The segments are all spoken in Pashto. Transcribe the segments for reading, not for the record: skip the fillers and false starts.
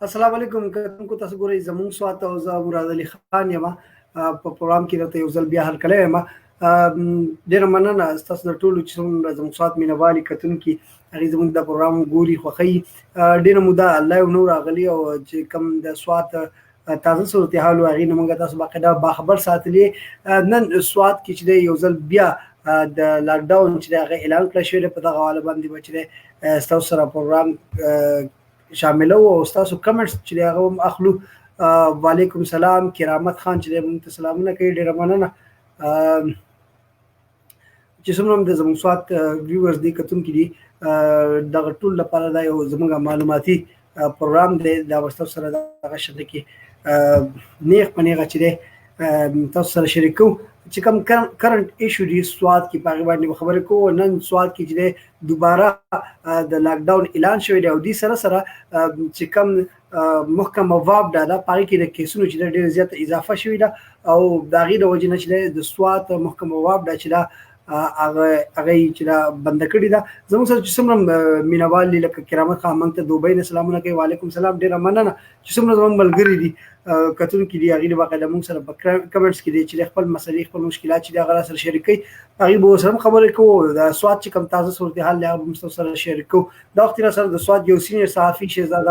السلام علیکم. کوم تاسو ګورئ زموږ سوات او زه مراد علي خان یم په پروګرام کې راته یو ځل بیا حل کړی یم. ډېره مننه ستاسو د ټولو چې څومره زموږ سوات مینوالي کتونکي هغې زموږ د پروګرام ګوري خوښوي. ډېره موده لایو نه راغلي او چې کوم د سوات تازه صورتحال و هغې نه موږ تاسو باقاعده باخبر ساتلي. نن سوات کې چې دی یو ځل بیا د لاکډاون چې دی هغه اعلان کړی شوی دی. په دغه حواله باندې به چې دی ستاسو سره پروګرام شاملو او ستاسو کمنټس چې دی هغه هم اخلو. وعلیکم السلام. کرامت خان چې دی موږ ته سلامونه کوي. ډېره مننه چې څومره هم د زموږ سوات ویورز دی کتونکي دي. دغه ټول لپاره دا یو زموږ معلوماتي پروګرام دی. دا به ستاسو سره دغه شکل کې نیغ په نیغه چې دی تاسو سره شریک کوو چې کوم کرنټ ایشو دی سوات کې په هغې باندې به خبرې کوو. نن سوات کې چې دی دوباره د لاکډاون اعلان شوی دی او دې سره سره چې کوم محکمه وابډه ده په هغې کې د کیسونو چې ده ډېره زیاته اضافه شوې ده او د هغې د وجې نه چې دی د سوات محکمه وابډه چې ده هغه چې دا بنده کړې ده. زموږ سره چې څومره مینوال دي لکه کرامت خان موږ ته دوبۍ نه سلامونه کوي. وعلیکم السلام. ډېره مننه چې څومره زموږ ملګري دي کتونکي دي هغې باقاعده موږ سره په کمنټس کې دي چې خپل مسلې خپل مشکلات چې دي هغه راسره شریک کوي. هغې به ورسره هم خبرې کوو. د سوات چې کوم تازه صورتحال دی هغه به ستاسو سره شریک کوو. دا وخت راسره د سوات یو سینیر صحافي شهزاد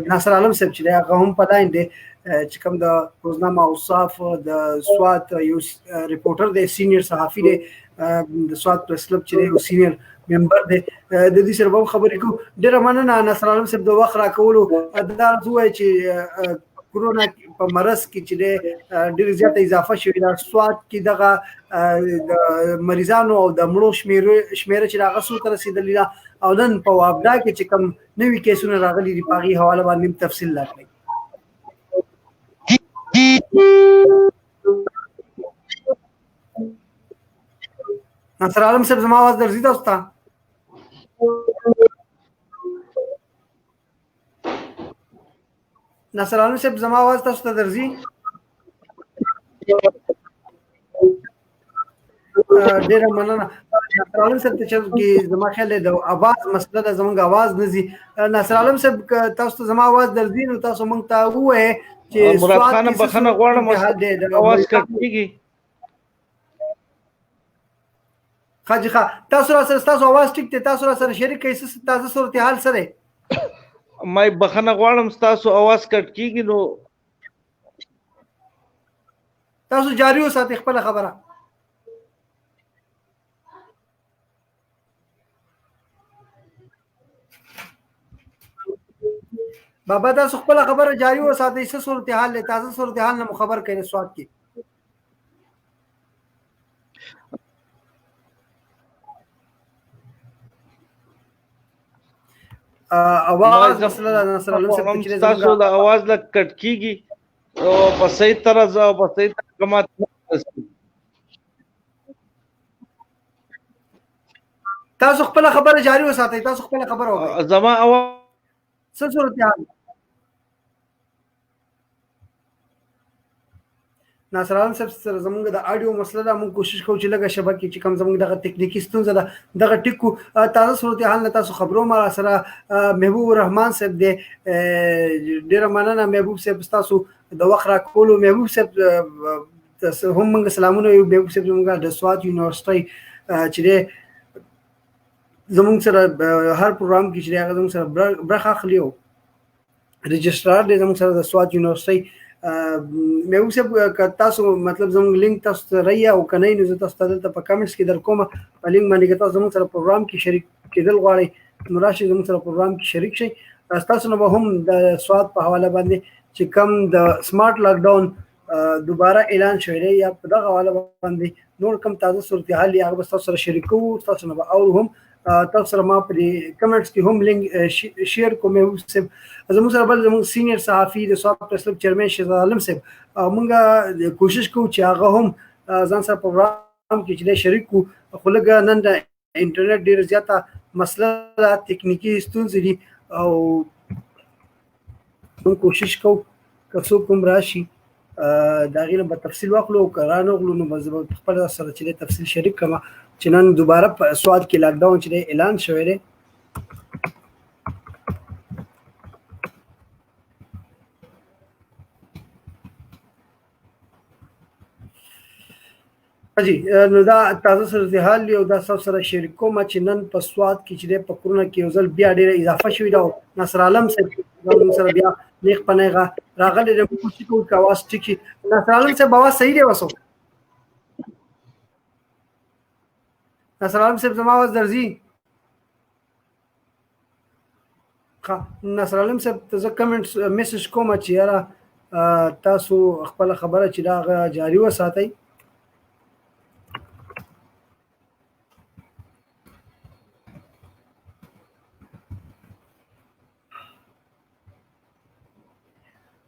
ناصر عالم صاحب چې دی هغه هم په لاین دی چې کوم د روزنامه اوصاف د سوات یو ریپورټر دی، سینیر صحافي دی، د سوات پریس کلب چې دی یو سینیر ممبر دی. د دې سره به هم خبرې کوو. ډېره مننه ناصر عالم صاحب د وخت راکولو. دا ووایي چې کرونا په مرض کې چې دی ډېره زیاته اضافه شوې ده. سوات کې دغه د مریضانو او د مړو شمېره چې هغه څو ته رسېدلې ده او نن په وابډا کې چې کوم نوي کیسونه راغلي دي په هغې حواله باندې هم تفصیل راکړئ. ناصر عالم صاحب زما آواز درځي تاسو ته؟ ناصر عالم صاحب زما آواز تاسو ته درځي؟ ډېره مننه. ناصر عالم صاحب ته چې زما خیال دی د اواز مسله ده، زموږ اواز نه ځي. ناصر عالم صاحب که تاسو ته زما آواز درځي نو تاسو موږ ته ووایئ چې مراد خان بخښنه غواړم اواز کټ کېږي. حاجي خان تاسو راسره ستاسو اواز ټیک دی، تاسو راسره شریک کړئ تاسو صورتحال څه دی؟ ما بخښنه غواړم ستاسو اواز کټ کېږي نو تاسو جاري وساتئ خپله خبره. بابا تاسو خپله خبره جاري وساتئ. څه صورتحال دی؟ تازه صورتحال نه مو خبر کړئ سوات کې. اواز مسله ناصر عالم صاحب چې تاسو د اواز لږ کټ کېږي او په صحیح طرز او په صحیح تقامات تاسو خپله خبره جاري وساتئ. تاسو خپله خبره وکړئ. زما اواز څه صورتحال؟ ناصر عالم صاحب سره زموږ د اډیو مسله ده. موږ کوشش کوو چې لږه شبکې چې کوم زموږ دغه تکنیکي ستونزه ده دغه ټیکو. تازه صورتحال نه تاسو خبرو ما سره محبوب الرحمن صاحب دی. ډېره مننه محبوب صاحب ستاسو د وخت راکولو. محبوب صاحب هم موږ سلامونه وایو. محبوب صاحب زموږ د سوات یونیورسټۍ چې دی زموږ سره هر پروګرام کې چې دی هغه زموږ سره برخه اخلي او رجسټرار دی زموږ سره د سوات یونیورسټۍ. محبوب صاحب که تاسو مطلب زموږ لینک تاسو ته رایي او که نه وي نو زه تاسو ته دلته په کمنټس کې در کوم په لینک باندې که تاسو زموږ سره پروګرام کې شریک کېدل غواړئ نو راشئ زموږ سره پروګرام کې شریک شئ. ستاسو نه به هم د سوات په حواله باندې چې کوم د سمارټ لاکډاون دوباره اعلان شوی دی یا په دغه حواله باندې نور کوم تازه صورتحال دی هغه به ستاسو سره شریک کوو. ستاسو نه به اورو هم تاسو سره ما په دې کمنټس کې هم لینک شیر کوم. محبوب صاحب زموږ سره بل زموږ سینیر صحافي د سوات پریس کلب چیرمن شهزاد عالم صاحب موږ کوشش کوو چې هغه هم ځان سره پروګرام کې چې دی شریک کړو. خو لږه نن د انټرنیټ ډېره زیاته مسله ده، تکنیکي ستونزې دي او موږ کوشش کوو که څوک هم راشي د هغې نه به تفصیل واخلو او که رانغلو نو به زه به خپله سره چې دی تفصیل شریک کړم چې نن دوباره په سوات کې لاکډاون چې دی اعلان شوی دی. جی نو دا تازه صورتحال یو دا تاسو سره شریک کوم چې نن په سوات کې چې په کرونا کې یو ځل بیا ډېره اضافه شوې ده او نصر عالم صاحب موږ سره بیا نیغ په نیغه راغلی دی موږ چې کوم کاواز ټیکي نصر عالم صاحب आवाज صحیح دی وسو نصر عالم صاحب زما आवाज درځي نصر عالم صاحب ته زه کمنټس میسج کوم چې یاره تاسو خپل خبره چې دا جاری وساتئ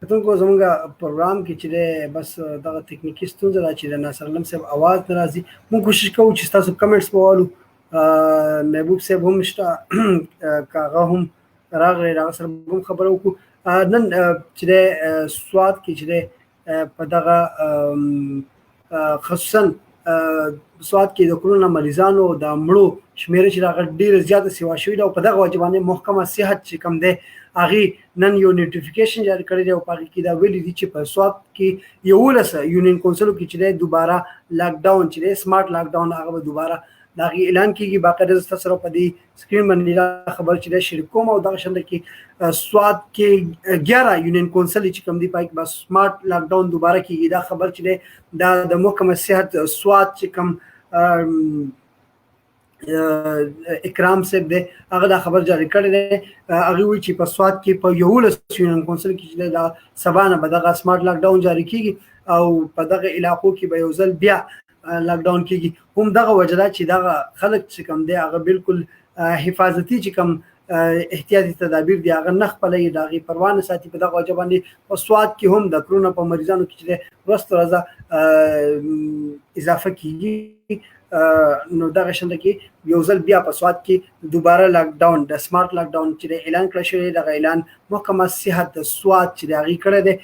کتونکو زمونږ پروګرام کې چې بس دغه تکنیکی ستونزه ده چې د ناصر علم صاحب आवाज نه راځي موږ کوشش کوو چې تاسو کمنټس ووالو محبوب صاحب هم شته کاغه هم راغلی هغه سره هم خبره وکړو نن چې سوات کې چې په دغه خصوصا سوات کې د کرونا مریضانو د مړو شمېره چې هغه ډېره زیاته سیوا شوې ده او په دغه وجه باندې محکمه صحت چې کوم دی هغې نن یو نوټیفیکیشن جاری کړی دی او په هغې کې دا ویلي دي چې په سوات کې 11 یونین کونسلو کې چې دی دوباره لاک ډاون چې دی سمارټ لاک ډاون هغه به دوباره د هغې اعلان کېږي باقاعده زه تاسو سره په دې سکرین باندې دا خبر چې دی شریک کوم او دغه شانته کې سوات کې 11 یونین کونسل چې کوم دی په هغې کې به سمارټ لاک ډاون دوباره کېږي دا خبر چې دی دا د محکمه صحت سوات چې کوم اکرام صاحب دی هغه دا خبر جاری کړی دی هغه وایي چې په سوات کې په 11 یونین کونسل کې چې دا سبا نه به دغه سمارټ لاک ډاون جاری کیږي او په دغه علاقو کې به یو ځل بیا لاک ډاون کیږي هم دغه وجه ده چې دغه خلک چې کوم دی هغه بالکل حفاظتي چې کوم احتیاطي تدابیر دی هغه نه خپلوي د هغې پروا نه ساتي په دغه وجه باندې په سوات کې هم د کرونا په مریضانو کې چې دی ورځ تر ورځه اضافه کیږي نو دغه شانته کې یو ځل بیا په سوات کې دوباره لاک ډاون د سمارټ لاک ډاون چې اعلان کړی شوی دغه اعلان محکمه صحت د سوات چې د هغې کړی دی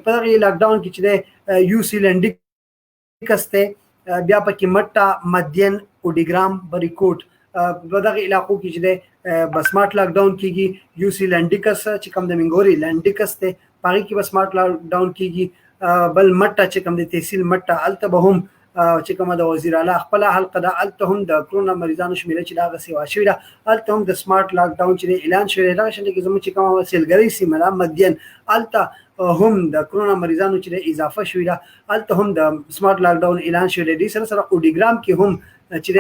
په دغه لاک ډاون کې چې دی یو سی لنډیکس دی بیا پکې مټه مدین اوډیګرام بریکوټ په دغه علاقو کې چې دی به سمارټ لاک ډاون کېږي یو سی لنډیکس چې کوم د منګوري لنډیکس دی په هغې کې به سمارټ لاک ډاون کېږي بل مټه چې کوم د تحصیل مټه هلته به هم چې کومه د وزیر اعلی خپل حلقه ده هلته هم د کرونا مریضانو شمېره چې د هغه سیوا شوې ده هلته هم د سمارټ لاک ډاون چې اعلان شوی دی دغه شانته کې زموږ چې کومه سیلګرۍ سیمه ده مدین هلته هم د کرونا مریضانو چې اضافه شوې ده هلته هم د سمارټ لاک ډاون اعلان شوی دی دې سره اوډیګرام کې هم چې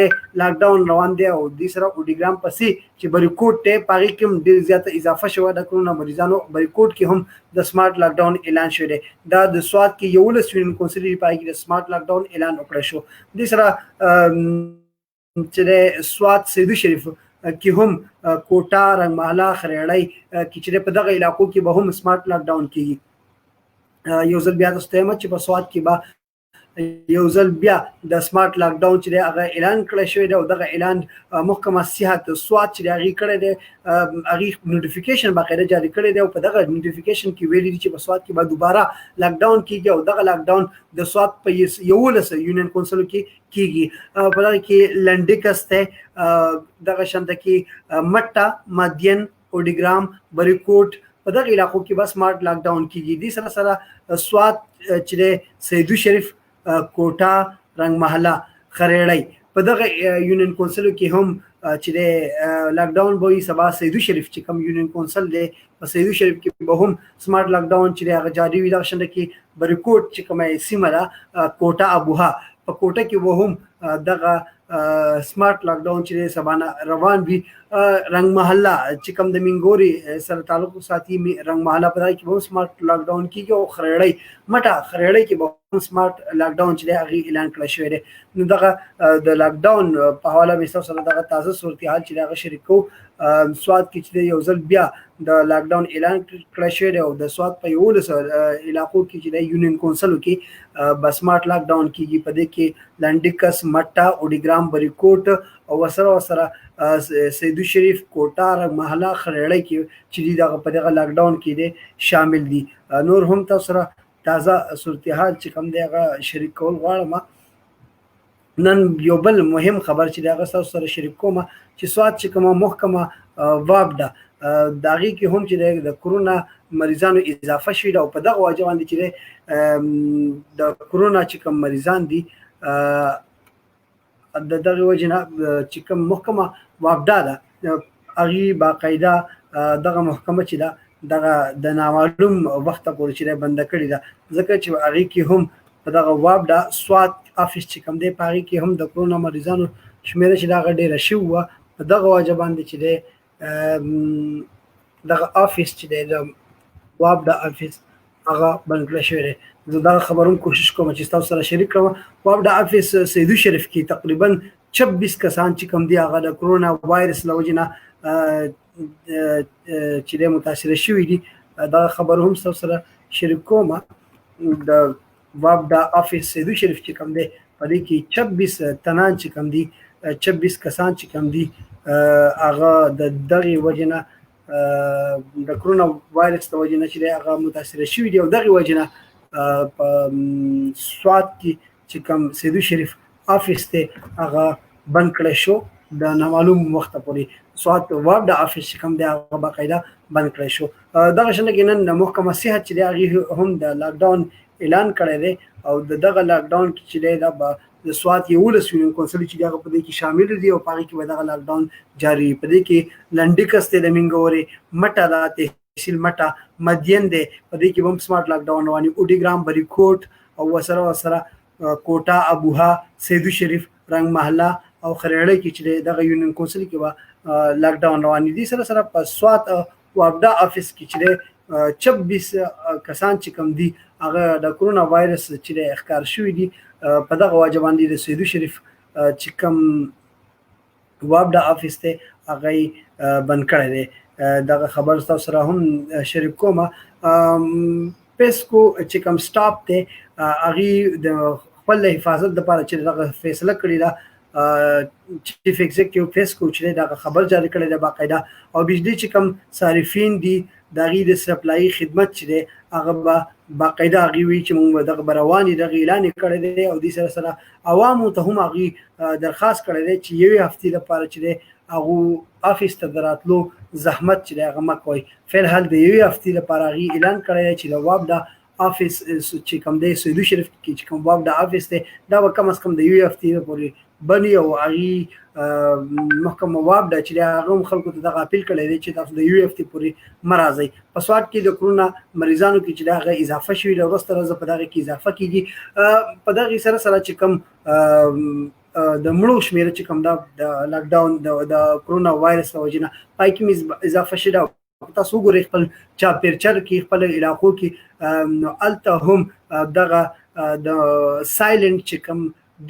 لاک ډاون روان دی او دې سره اوډیګرام پسې چې بریکوټ دی په هغې کې هم ډېر زیاته اضافه شوې ده کرونا مریضانو بریکوټ کې هم د سمارټ لاک ډاون اعلان شوی دی دا د سوات کې 11 یونین کونسل په هغې کې د سمارټ لاک ډاون اعلان وکړی شو دې سره چې د سوات سیدو شریف کې هم کوټه رنګمحله خریړی کې چې په دغه علاقو کې به هم سمارټ لاک ډاون کېږي یو ځل بیا تاسو ته چې په سوات کې به یو ځل بیا د سمارټ لاک ډاون چې دی هغه اعلان کړی شوی دی او دغه اعلان محکمه صحت سوات چې دی هغې کړی دی هغې نوټیفیکیشن باقاعده جاری کړی دی او په دغه نوټیفیکیشن کې ویلي دي چې په سوات کې به دوباره لاک ډاون کېږي او دغه لاک ډاون د سوات په 11 یونین کونسلو کې کېږي په دغه کې لنډیکس دی دغه شانته کې مټه مدین اوډیګرام بریکوټ په دغه علاقو کې به سمارټ لاک ډاون کېږي دې سره سره سوات چې دی سیدو شریف کوټه رنګمحله خریړی په دغه یونین کونسلو کې هم چې د لاک ډاون به وي سبا سیدو شریف چې کوم یونین کونسل دی په سیدو شریف کې به هم سمارټ لاک ډاون چې دی هغه جاري وي دغه شانته کې بریکوټ چې کومه سیمه ده کوټه ابوها په کوټه کې به هم دغه سمارټ لاک ډاون چې دی سبا نه روان وي رنګمحله چې کوم د منګوري سره تعلق ساتي رنګمحله په دغه کې به هم سمارټ لاک ډاون کېږي او خریړی مټه خریړی کې به سمارټ لاک ډاون چې دی هغې اعلان کړی شوی دی نو دغه د لاک ډاون په حواله مې ستاسو سره دغه تازه صورتحال چې دی هغه شریک کوو سوات کې چې دی یو ځل بیا د لاک ډاون اعلان کړی شوی دی او د سوات په 11 علاقو کې چې دی یونین کونسلو کې به سمارټ لاک ډاون کېږي په دې کې لنډیکس مټه اوډیګرام بریکوټ او ورسره سیدو شریف کوټه رنګمحله خریړی کې چې دی دغه په دغه لاک ډاون کې دی شامل دي نور هم تاسو سره تازه صورتحال چې کوم دی هغه شریک کول غواړم نن یو بل مهم خبر چې دی هغه تاسو سره شریک کوم چې سوات چې کومه محکمه واب ده د هغې کې هم چې د کرونا مریضانو اضافه شوي ده او په دغه وجه باندې چې د کرونا چې کوم مریضان دي د دغه وجنه چې کوم محکمه وابدا ده هغه باقاعده دغه محکمه چې ده دغه د نامعلوم وخت پورې چې بند کړی ده ځکه چې هغه کې هم په دغه وابدا سوات افیس چې کوم دی په هغه کې هم د کرونا مریضانو شمیره چې دغه ډیره شو په دغه واجب باندې چې دی دغه افیس چې دی د وابدا افیس هغه بند کړی شوی دی. زه دا خبرون کوشش کوم چې تاسو سره شریک کړم. وابدا افیس سیدو شریف کې تقریبا 26 کسان چې کوم دی هغه د کرونا وایرس له وجې نه چې د متاثر شوي دي دا خبر هم سره شریک کوم. د وابدا افیس سیدو شریف چې کوم دی په دې کې 26 تنان چې کوم دي 26 کسان چې کوم دي هغه د دغه وجې نه د کرونا وایرس د وجې نه چې هغه متاثر شوي دي او دغه وجې نه په سوات کې چې کوم سیدو شریف افیس ته هغه بند کړی شو د نامعلوم وخت پورې. سوات وابدا افیس چې کوم دی هغه باقاعده بند کړی شو. دغه شنه کې نن محکمه صحت چې دی هغه هم د لاک ډاون اعلان کړی دی او دغه لاک ډاون چې دی د سوات یو یونین کونسل چې هغه په دې کې شامل دي او په هغه کې دغه لاک ډاون جاری په دې کې لنډکس ته د منګوري مټه لاته تحصیل مټه مدین دی په دې کې هم سمارټ لاک ډاون رواني اوډي ګرام بری کوټ او وسره کوټا ابوها سیدو شریف رنگ محله او خریړی کې چې دغه یونین کونسل کې لاک ډاون رواني دي. سره په سوات وابدا افیس کې چې 26 کسان چې کوم دي هغه د کرونا وایرس چې ښکار شوی دي په دغه واجب باندې د سیدو شریف چې کوم وابدا افیس ته هغه بند کړی دی. دغه خبر تاسو سره هم شریک کوم. پیسکو چې کوم سټاپ ته هغه د خپل حفاظت لپاره چې دغه فیصله کړی دا چیف ایگزیکټیو پیسکو چې دغه خبر جاری کړی دا باقاعده او بجلی چې کوم صارفین دي دغه د سپلای خدمت چې هغه باقاعده هغه وی چې موږ دغه رواني دغه اعلان کړی دی او د سره عوامو ته هم هغه درخواست کړی دی چې یوې هفتې لپاره چې هغه افیس ته دراتلو زحمت چې هغه مکوي. فعل د یوې هفتې لپاره هغه اعلان کړی دی چې د وابدا افیس چې کوم دی سیدو شریف کې چې کوم وابدا افیس دی دا کم از کم د یوې هفتې پورې بني او هغه محکمه وابدا چې هغه خلکو ته دغه اپیل کړی دی چې تاسو د یو اف تی پورې مرাজি. په سوات کې د کرونا مریضانو کې چې هغه اضافه شوی د ورسته راځه په دغه کې اضافه کیږي په دغه سره چې کوم د مړو شمیره چې کوم د لاک ډاون د کرونا وایرس وجنه پای کې اضافه شوه. تاسو ګورئ خپل چاپیرچر کې خپل علاقو کې نو الته هم دغه د سایلنت چې کوم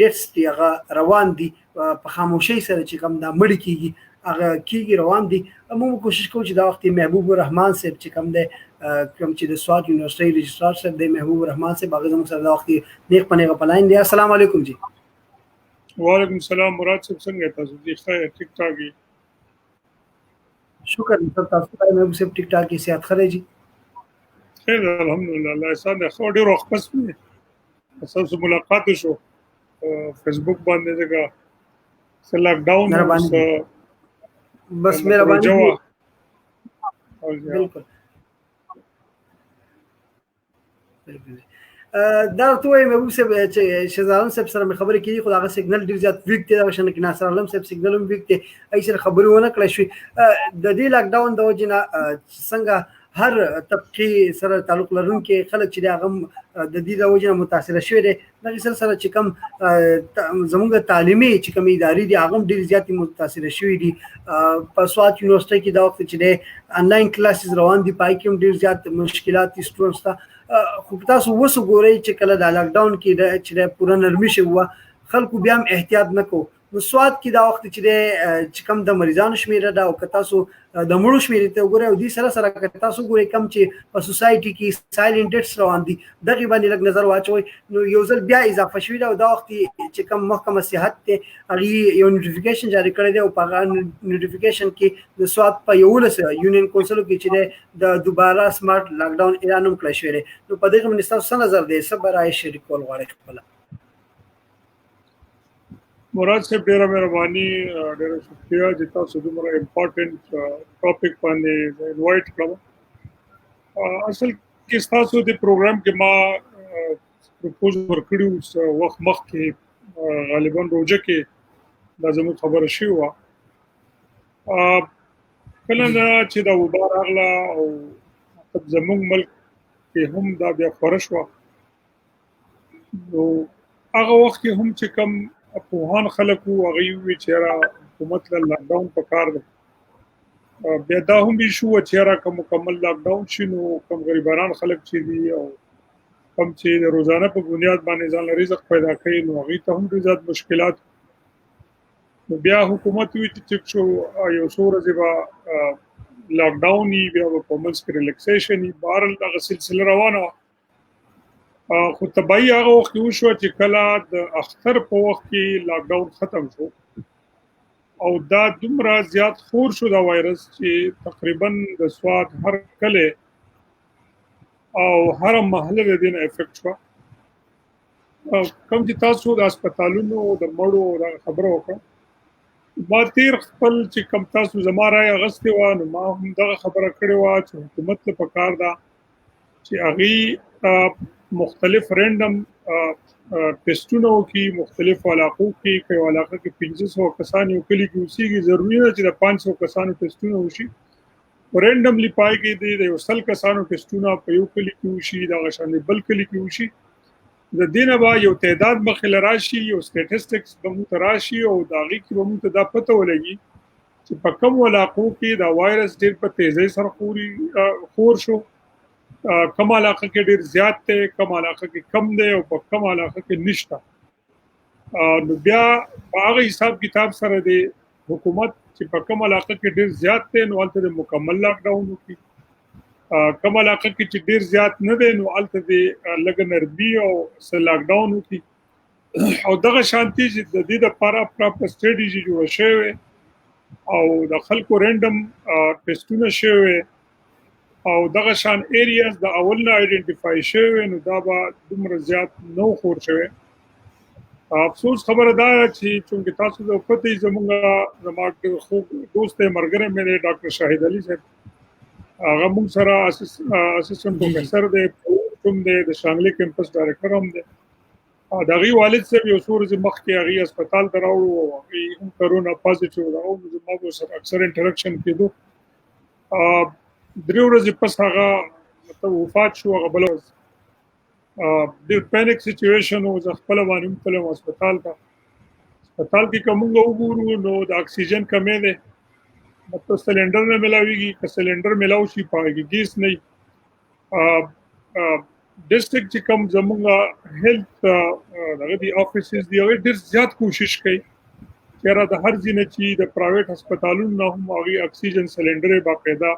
ډیټس دی هغه روان دي په خاموشي سره چې کوم د مړ کیږي هغه کیږي روان دي. موږ کوشش کوو چې دا وخت محبوب الرحمن صاحب چې کوم دی کوم چې د سوات یونیورسيټي رجسترار صاحب د محبوب الرحمن صاحب هغه زموږ سره دا وخت نیک پنه غپلاین دی. السلام علیکم جی. وعلیکم السلام مراد صاحب څنګه تاسو دي خیر ټیک ټاک دي شکر تاسو ته محبوب صاحب ټیک ټاک کی صحت خره جی خیر الحمدلله الله احسان خو ډیر وخت پس تاسو ملاقات شو فیسبوک باندې ځکه لاک ډاون بس مهرباني بالکل دا ته وایم محبوب صاحب چې شهزادان صاحب سره مې خبرې کړي خو هغه سیګنل ډیر زیات ویک دی دا شنه کې ناصر عالم صاحب سیګنل هم ویک دی ای سره خبرې ونه کړې شوې د دې لاک ډاون د وجنه څنګه هر طبقه سره تعلق لرونکي خلک چې هغه د دې د وجنه متاثر شوی دي د سره چې کوم زموږ تعلیمي چې کوم ادارې دي هغه ډیر زیات متاثر شوی دي. په سوات یونیورسيټي کې دا وخت چې انلاین کلاسز روان دي پای کې ډیر زیات مشکلات سټوډنټس ته خو تاسو وسو ګورئ چې کله د لاک ډاون کې چې پوره نرمي شوه خلکو بیا هم احتیاط نکوه. نو سوات کې دا وخت چې کم د مریضانو شمیره دا او تاسو د مړو شمیره ته وګورئ او دې سره تاسو ګورئ کم چې په سوسایټي کې سایلنت ډیټس روان دي دغه باندې لږ نظر واچوي. نو یو ځل بیا اضافه شوی دا او دا وخت چې کم محکمه صحت ته هغه یو نوټیفیکیشن جاری کړی دی او په نوټیفیکیشن کې د سوات په یونین کونسلوں کې چې د دوبارہ سمارټ لاک ډاون اعلان هم کړی شوی دی. نو په دغه باندې تاسو څه نظر دی صبر راي شریک کول غواړئ خپل مراد صاحب ډیره مهرباني ډیره شکریہ چې تاسو دومره امپورټنٹ ټاپک باندې انوایټ کړو. اصل کې تاسو د پروګرام کې ما پروپوز ورکړو وخت مخکې غالبا روزه کې دا زموږ خبره شوې وه. کله نه چې دا وبا راغله او زموږ ملک کې هم دا بیا خوره شوه، نو هغه وخت کې هم چې کوم پوهان خلک وو هغوی وویل چې یاره حکومت له لاکډاون پکار دی. بیا دا هم ایشو وه چې یاره که مکمل لاکډاون شي نو کم غریبانان خلک چې دي او کم چې د روزانه په بنیاد باندې ځان له رزق پیدا کوي نو هغوی ته هم ډېر زیات مشکلات. نو بیا حکومت وی چې ټیک شو یو څو ورځې به لاکډاون وي، بیا به په منځ کې ریلیکسیشن وي. بهرحال دغه سلسله روانه وه. خو طبیعي هغه وخت کې وشوه چې کله د اختر په وخت کې لاکډاون ختم شو او دا دومره زیات خور شو دا وایرس چې تقریبا د سوات هر کلی او هر محله د دې نه افیکټ شوه. کوم چې تاسو د هسپتالونو د مړو دغه خبره وکړه، ما تیر خپل چې کوم تاسو زما رایې اخیستې وه نو ما هم دغه خبره کړې وه چې حکومت ته پکار ده چې هغوی مختلف رینډم ټیسټونه وکړي مختلفو علاقو کې. که یو علاقه کې 500 کسان یو کلي کې اوسېږي، ضروري نه چې د 500 کسانو ټیسټونه وشي. رینډملی پای کې دی د 100 کسانو ټیسټونه په یو کلي کې وشي، دغه شان بل کلي کې وشي. د دې نه به یو تعداد مخې له راشي، یو سټیټسټکس به موږ ته راشي او د هغې کې به موږ ته دا پته ولګي چې په کومو علاقو کې دا وایرس ډېر په تیزۍ سره خور شو، کوم علاقه کې ډېر زیات دی، کوم علاقه کې کم دی او په کوم علاقه کې نشته. نو بیا په هغه حساب کتاب سره د حکومت چې په کوم علاقه کې ډېر زیات دی نو هلته د مکمل لاکډاون وکړي، کوم علاقه کې چې ډېر زیات نه دی نو هلته د لږه نرمي او څه لاکډاون وکړي. او دغه شانتي چې د دې دپاره پراپر سټریټیجي جوړه شوې او د خلکو رینډم ټیسټونه شوي او دغه شان ایریاز د اول نه آئیډنټیفای شوی نو دا به دومره زیات نو خور شوی. افسوس خبره دا چې چونکه تاسو د پته زموږ خوب دوست ملګری مې ډاکټر شاهد علي صاحب، هغه موږ سره اسسټنټ پروفیسر دی، کوم دی د شانګلي کیمپس ډایرکټر هم دی. د هغې والد صاحب یو څو ورځې مخکې هغې هسپتال ته راوړو او هغې هم کرونا پازیټیو راوړو. زما به ورسره اکثر انټرکشن کېدو. 3 ورځې پس هغه وفات شو. هغه بله ورځ ډېر پینک سچویشن و. زه خپله باندې هم تلم هسپتال ته. هسپتال کې که موږ وګورو نو د اکسیجن کمی دی، مطلب سلنډر نه میلاویږي. که سلنډر میلاو شي په هغې کې ګیس نه وي. ډسټرکټ چې کوم زموږ هیلث دغه دي افیسز دي هغوی ډېر زیات کوشش کوي چې یاره د هر ځای نه چې د پرایویټ هسپتالونو نه هم هغوی اکسیجن سلنډرې باقاعده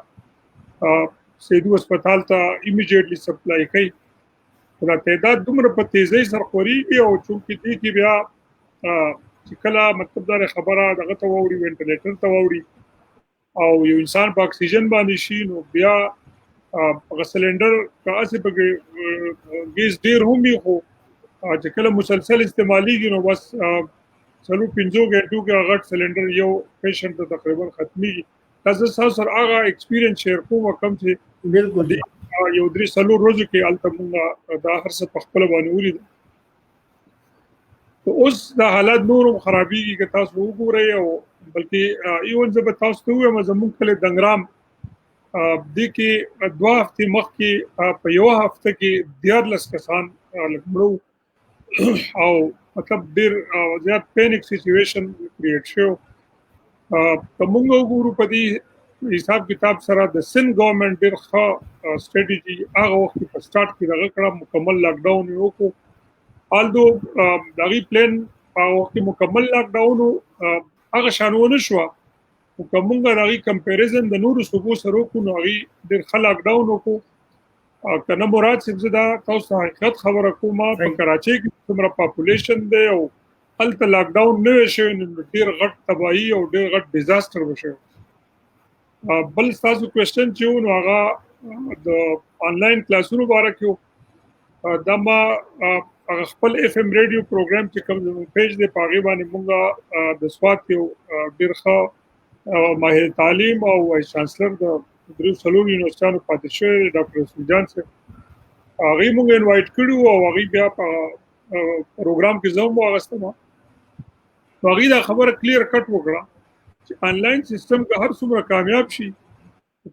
سیدو هسپتال ته ایمیډیټلی سپلای کوي. دا تعداد دومره په تیزۍ سره خورېږي او چونکې دې کې بیا چې کله مطلب دا خبره دغه ته واوړي، وینټیلیټر ته واوړي او یو انسان په اکسیجن باندې شي نو بیا هغه سلنډر که هسې پکې ګیس ډېر هم وي خو چې کله مسلسل استعمالیږي نو بس 4-5 غنټو کې هغه غټ سلنډر یو پیشنټ ته تقریبا ختمیږي. دا زه ستاسو سره هغه ایکسپیرینس شیر کوم کوم چې بالکل یو 3-4 ورځو کې هلته موږ دا هر څه په خپله باندې ولیدل. اوس دا حالات نور هم خرابېږي که تاسو وګورئ او بلکې ایون زه به تاسو ته ووایم زموږ کلی دنګرام دې کې 2 هفتې مخکې په یوه هفته کې 14 کسان مړه او مطلب ډېر زیات پینک سچویشن کریټ شو. که موږ وګورو په دې حساب کتاب سره د سند ګورنمنټ ډېر ښه سټریټیجي هغه وخت په سټارټ کې دغه کړه مکمل لاکډاون یې وکړو. آلدو د هغې پلان هغه وخت کې مکمل لاکډاون هغه شان ونه شوه خو که موږ د هغې کمپیریزن د نورو صوبو سره وکړو نو هغې ډېر ښه لاکډاون وکړو. که نه مراد صاحب زه دا تاسو ته حقیقت خبره کوم په کراچۍ کې څومره پاپولیشن دی او هلته لاکډاون نه وی شوی نو ډېر غټ تباهي او ډېر غټ ډیزاسټر به شوی. بل ستاسو کوېسچن چې و نو هغه د آنلاین کلاسونو باره کې و. دا ما هغه خپل FM ریډیو پروګرام چې کوم زموږ پیج دی په هغې باندې موږ د سوات یو ډېر ښه ماهر تعلیم او وایس چانسلر د 3 یونیورسټیانو پاتې شوی ډاکټر رسول جان صاحب هغې موږ انوایټ کړي وو او هغې بیا په پروګرام کې زوم واغستم هغه دا خبره کلیر کټ وکړه چې آنلاین سیستم که هر څومره کامیاب شي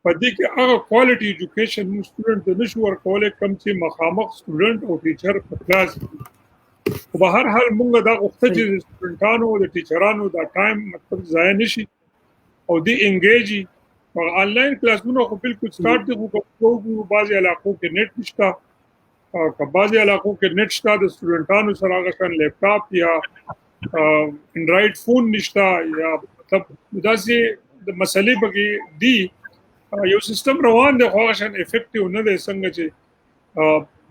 په دې کې هغه کوالټي ایجوکیشن مو سټوډنټ ته نشو ورکولای کم چې مخامخ سټوډنټ او ټیچر په کلاس په هر حال موږ دا غوښته چې سټوډنټانو او ټیچرانو دا ټایم مطلب ضایع نشي او دی انګیجي او آنلاین کلاسونو خو بالکل سٹارټ دي خو په بعضي علاقو کې نت نشته او په بعضي علاقو کې نت شته د سټوډنټانو سره هغه شان لیپټاپ یا انډرایډ فون نشته یا مطلب داسې د مسلې بګي دی یو سیستم روان دی خو هغه شان افیکټیو نه دی څنګه چې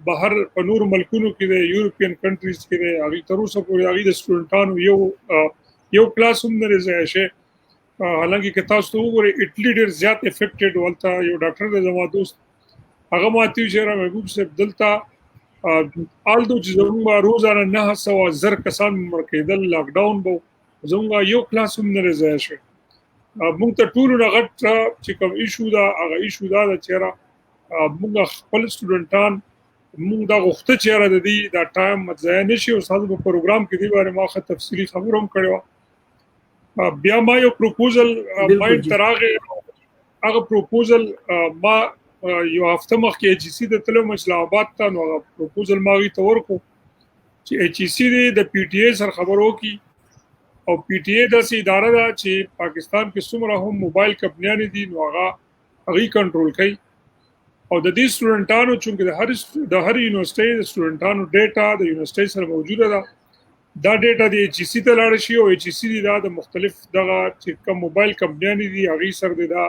بهر په نور ملکونو کې د یورپین کنټریز کې د هغه تر اوسه پورې هغه د سټوډنټانو یو کلاس هم نه راځي شي حالانکه که تاسو وګورئ اټلی ډیر زیات افیکټډ ولته یو ډاکټر د زما دوست هغه ماته چې را محبوب صاحب دلته آلدو چې زموږ روزانه 900 کسان مړ کېدل لاک ډاون بو زموږ یو کلاس هم نه راځي شي موږ ته ټول غټ چې کوم ایشو دا هغه ایشو دا چې را موږ خپل سټوډنټان موږ دا غوښته چې را د دې دا ټایم ځای نشي او تاسو په پروګرام کې دی باندې ما خه تفصیلی خبروم کړو بیا ما یو پروپوزل ماین تراغه هغه پروپوزل ما یو هفته مخکې ایچ سی د تلو اسلام آباد ته نو پروپوزل ماغي تور کو چې ایچ سی د پی ټی ای سره خبرو کی او پی ټی ای د اداره دا چې پاکستان کې څومره هم موبایل کمپنیان دي نو هغه کنټرول کوي او د دې سټوډنټانو چې د هر یونیورسيټي د سټوډنټانو ډیټا د یونیورسيټي سره موجوده ده دا ډیټا د ایچ سی ته لاړ شي او ایچ سی دا د مختلف دغه چې کوم موبایل کمپنیان دي هغه سره دا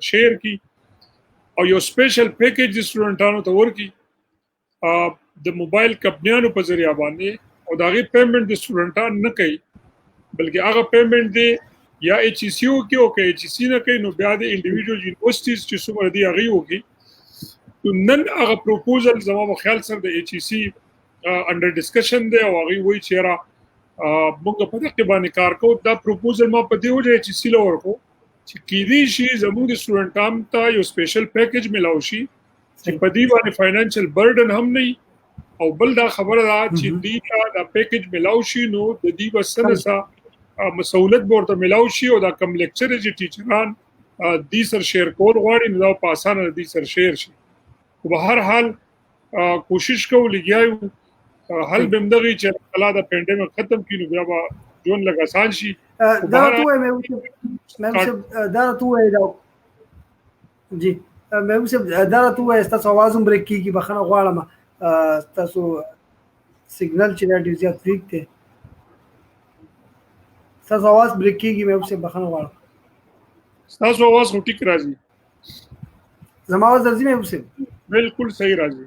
شیر کی او یو سپیشل پیکیج د سټوډنټانو ته ورکی د موبایل کمپنیانو په ذریعہ باندې او داغه پیمنٹ د سټوډنټان نه کوي بلکې هغه پیمنٹ دی یا ایچ سی او کې او کې ایچ سی نه کوي نو بیا د انډیویډوال یونیورسيټیز چې څومره دی هغه وکي نن هغه پروپوزل زما په خیال سره د ایچ سی انډر ډسکشن دی او هغه وایي چې را موږ په دې باندې کار کوو دا پروپوزل ما په دې وجه ایچ سی لور کو چې کیدی شي زموږ سټوډنټانو ته یو سپیشل پیکیج ملاوي شي چې په دې باندې فاینانشل برډن هم نه او بل دا خبره ده چې دې دا پیکیج ملاوي شي نو د دې وسره مسؤلیت ورته ملاوي شي او دا کم لیکچر چې ټیچران دې سر شیر کول غواړي نو په اسانه دې سر شیر شي په هر حال کوشش کوو لګیاو حل بمدغه چې الله دا پینډیمک ختم کینو بیا به جون لګ آسان شي دا ته مې جی مې دا ته تاسو आवाज هم بریک کیږي بخنه غواړم تاسو سیګنل چې ډیر زیات ویک دی تاسو आवाज بریک کیږي مې بخنه غواړم تاسو आवाज ټیک راځي زما आवाज درځي مې بالکل صحیح راځي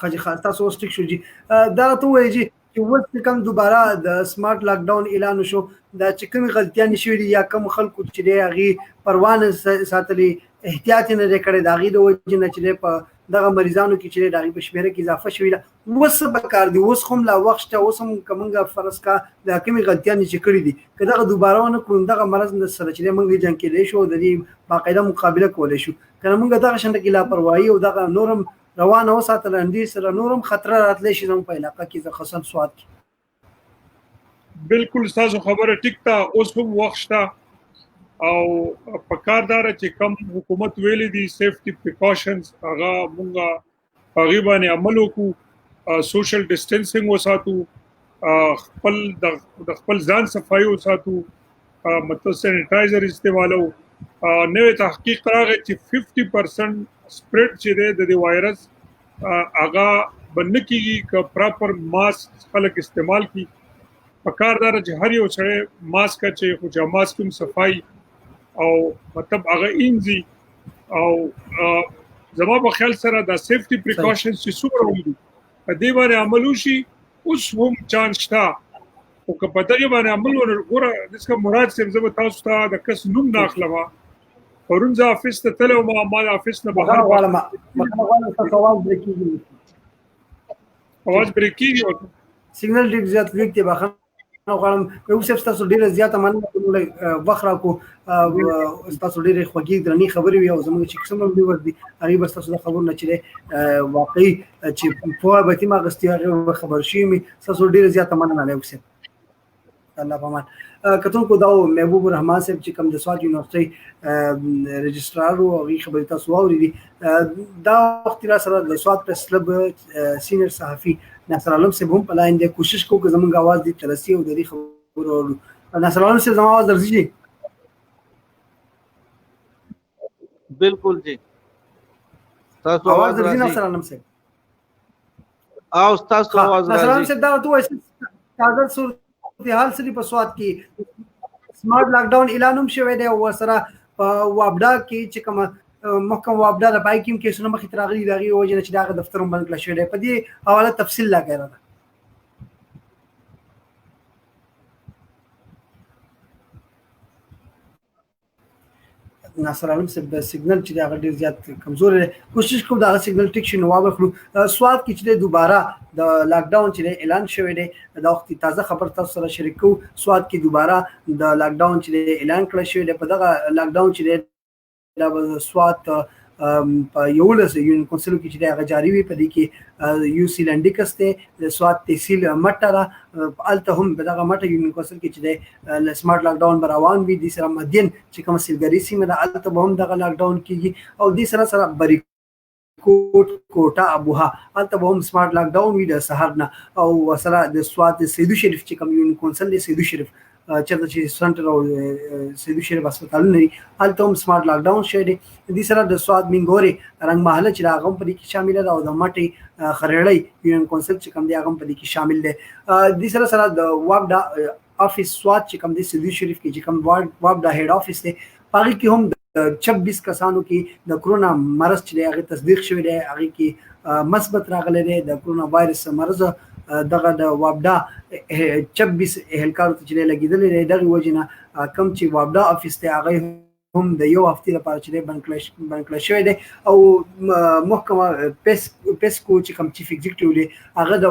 خاجي خاص تاسو ټیک شو جی دا ته وایي چې وڅ کوم دوباره د سمارټ لاک ډاون اعلان شو دا چې کوم غلطیاں شوې یا کوم خلکو چې دی هغه پروانه ساتلي احتیاط نه کړي دا غي د وجه نه چې په دغه مریضانو کې چې دغه په شمیره کې اضافه شوې ده وس به کار دی وس هم لا وخت اوس هم کومه فرض کا د کوم غلطیاں چې کړې دي کله دوباره نه کوم دغه مرز سره چې موږ جنگ کې شو د دې باقاعده مقابله کولای شو کنه موږ دغه شنه کې لاپروايي او دغه نورم روانه وساتل اندي سره نورم خطر راتلی شي زموږ په علاقه کې خاصن سوات کې بالکل تاسو خبره ټیک تا اوس هم وخت شته او په کاردار چې کم حکومت ویلي دي سیفټي پریکاشنز هغه مونږه هغه باندې عمل وکړو سوشل ډیسټنسینګ وساتو خپل د خپل ځان صفایي وساتو مطلب سینیټایزر استعمالو نوې تحقیق راغی چې 50% سپریډ چې د وایرس هغه بند کیږي که پراپر ماسک خلک استعمال کی پکاردار چې هر یو سره ماسک چې خو ماسک هم صفای او مطلب هغه انځي او زما په خیال سره د سیفټي پریکاشنز چې څومره ودی په دې باندې عمل وشي اوس هم چانس شته او که په دې باندې عمل وګوره دغه مراد څه زما تاسو ته د کس نوم داخلمه پرونځه افیس ته تل او ما افیس نه بهر غواړم تاسو आवाज بریکیږي سیګنل ډیر زیات ویک دی بخښه غواړم یو څه تاسو ډیره زیاته مننه وخت راکو تاسو ډیره خوږې درنې خبرې وي او زموږ چې قسم ویور دي هغه بس تاسو د خبرونه چې واقعي چې په بتی ما غستي هغه خبر شي می تاسو ډیره زیاته مننه له الله پامان کتونکو دا محبوب الرحمن صاحب چې کوم د سوات یونیورسيټي رجسترار او هغه خبرې تاسو واورېدي دا وخت را سره د سوات پریس کلب سینیئر صحافي ناصر عالم صاحب هم په لاین دی کوشش کوو چې زموږ आवाज دې ترسي او د دې خبرو اورو ناصر عالم صاحب زموږ आवाज درځي بالکل جی تاسو आवाज درځي ناصر عالم صاحب او تاسو आवाज ناصر عالم صاحب دا ته تازه صورت حال سری په سوات کې سمارټ لاک ډاون اعلان هم شوی دی او سره په وابډا کې چې کوم محکم وابډا د پای کې کیسونه مخې ته راغلي دغه وجه چې دغه دفتر هم بند کړل شوی دی په دې حواله تفصیل لا کوي ناصر عالم صاحب سیګنل چې دا ډیر زیات کمزور دی کوشش کوو دا سیګنل ټیک شي نو واخلو سوات کې چې دوباره د لاک ډاون چې اعلان شوی دی دا وخت تازه خبر تاسو سره شریک کوو سوات کې دوباره د لاک ډاون چې اعلان کړی شوی دی په دغه لاک ډاون چې د سوات په یولس یونین کونسلوں کې چې هغه جاری وي په دې کې یو سی لنډیکس ته د سوات تحصیل مټه را الته هم دغه مټه یونین کونسل کې چې د سمارټ لاک ډاون روان وي د سره مدین چې کوم سیلګری سیمه د الته هم دغه لاک ډاون کیږي او د سره بری کوټا ابوها الته هم سمارټ لاک ډاون وي د سحر نه او سره د سوات سیدو شریف چې کوم یونین کونسل دی سیدو شریف چرته چې سنټر او سیدو شریف هسپتال لري الته هم سمارټ لاک ډاون شوی دی د سره د سواد منګوري رنگ محله چې هغه په دې کې شامل ده او د مټي خړړی یونین کونسل چې کوم دی هغه په دې کې شامل دی د سره د وابډا افیس سوات چې کوم دی سیدو شریف کې چې کوم وابډا هډ افیس دی هغه کې هم 26 کسانو کې د کرونا مرض چې هغه تصدیق شوی دی هغه کې مثبت راغلی دی د کرونا وایرس مرض دغه د وابډا 26 اهلکارو ته چې لګیدل دی دغه وجنه کم چې وابډا افیس ته هغه هم د یو هفته لپاره چې بند کړل شوی دی او محکمه پیسکو چې کوم چیف ایگزیکټیو دی هغه د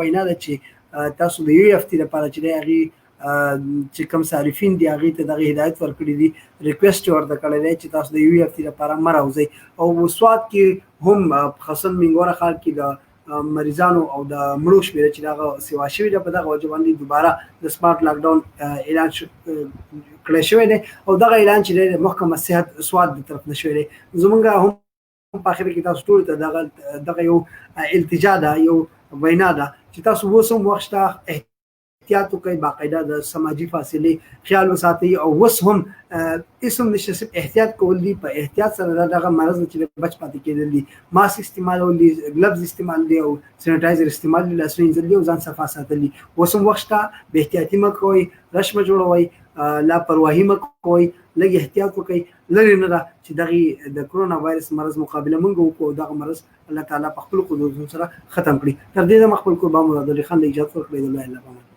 وینا ده چې تاسو د یو هفته لپاره چې هغه چې کوم صارفین دی هغه ته دغه هدایت ورکړي دي ریکوست ورته کړی دی چې تاسو د یو هفته لپاره مراوځي او سوات کې هم خاصن منګوره خال کې د مریضانو او د مړو شمېره چې دغه سیوا شوی دی په دغه وجه باندې دوباره د سمارټ لاک ډاون اعلان کړی شوی دی او دغه اعلان چې د محکمه صحت سوات د طرف نه شوی دی زمونږ هم په اخر کې تاسو ټول ته دغه یو التجا ده یو وینا ده چې تاسو وسم وخت احتیاط کوي باقاعده د سماجی فاصله خیال وساتئ او وس هم اسم نشي احتیاط کول دي په احتیاط سره دغه مرض چې بچ پاتې کېدل دي ماسک استعمال او گلوز استعمال دي او سینیټایزر استعمال دي لاسونه انځل او ځان صفا ساتل دي وسم وخت به احتیاطي مکوئ رشم جوړوي لاپرواهي مکوئ لږ احتیاط وکړئ لري نه چې دغه د کرونا وایرس مرض مقابله مونږ وکړو دغه مرض الله تعالی په خپل قدرت سره ختم کړي تر دې د مخبل قربان مراد علي خان له اجازه ورکړي د الله